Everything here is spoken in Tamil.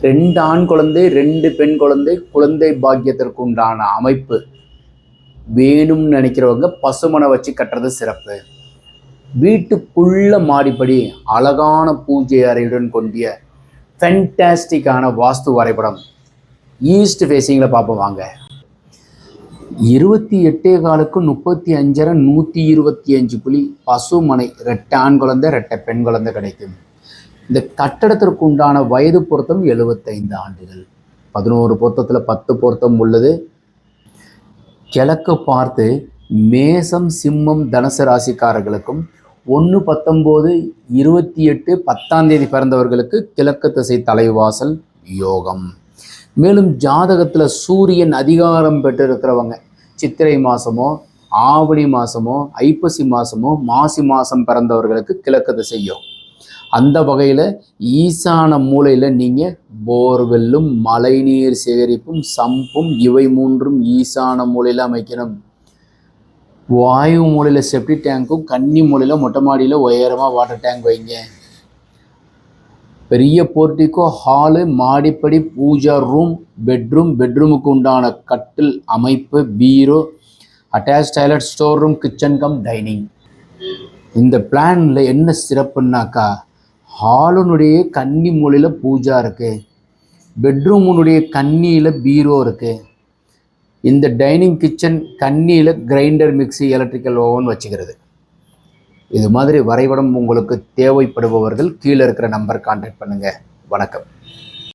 2 ஆண் குழந்தை 2 பெண் குழந்தை, குழந்தை பாக்கியத்திற்கு உண்டான அமைப்பு வேணும்னு நினைக்கிறவங்க பசுமனை வச்சு கட்டுறது சிறப்பு. வீட்டுக்குள்ள மாடிப்படி அழகான பூஜை அறையுடன் கொண்டிய ஃபென்டாஸ்டிக்கான வாஸ்து வரைபடம் ஈஸ்ட் ஃபேஸிங்கில் பார்ப்போம் வாங்க. 28 காலுக்கு 35 125 குழி பசுமனை, 2 ஆண் குழந்தை 2 பெண் குழந்தை கிடைக்கும். இந்த கட்டடத்திற்கு உண்டான வயது பொருத்தம் 75 ஆண்டுகள். 11 பொருத்தத்தில் 10 பொருத்தம் உள்ளது. கிழக்கு பார்த்து மேசம் சிம்மம் தனுசு ராசிக்காரர்களுக்கும் 1/19/28 10 பிறந்தவர்களுக்கு கிழக்கு திசை தலைவாசல் யோகம். மேலும் ஜாதகத்தில் சூரியன் அதிகாரம் பெற்றிருக்கிறவங்க சித்திரை மாதமோ ஆவணி மாதமோ ஐப்பசி மாதமோ மாசி மாதம் பிறந்தவர்களுக்கு கிழக்கு திசை யோகம். அந்த வகையில் ஈசான மூலையில் நீங்கள் போர்வெல்லும் மழைநீர் சேகரிப்பும் சம்பும் இவை 3ம் ஈசான மூலையில் அமைக்கணும். வாயு மூலையில் செப்டி டேங்க்கும் கன்னி மூலையில் மொட்டை மாடியில் உயரமாக வாட்டர் டேங்க் வைங்க. பெரிய போர்ட்டிக்கோ, ஹாலு, மாடிப்படி, பூஜா ரூம், பெட்ரூமுக்கு உண்டான கட்டில் அமைப்பு, பீரோ, attach toilet, store room, kitchen cum dining. இந்த பிளானில் என்ன சிறப்புன்னாக்கா, ஹாலுனுடைய கன்னி மூலையில் பூஜா இருக்குது, பெட்ரூமுனுடைய கன்னியில் பீரோ இருக்குது, இந்த டைனிங் கிச்சன் கன்னியில் கிரைண்டர், மிக்சி, எலக்ட்ரிக்கல் ஓவன் வச்சுக்கிறது. இது மாதிரி வரைபடம் உங்களுக்கு தேவைப்படுபவர்கள் கீழே இருக்கிற நம்பர் கான்டாக்ட் பண்ணுங்கள். வணக்கம்.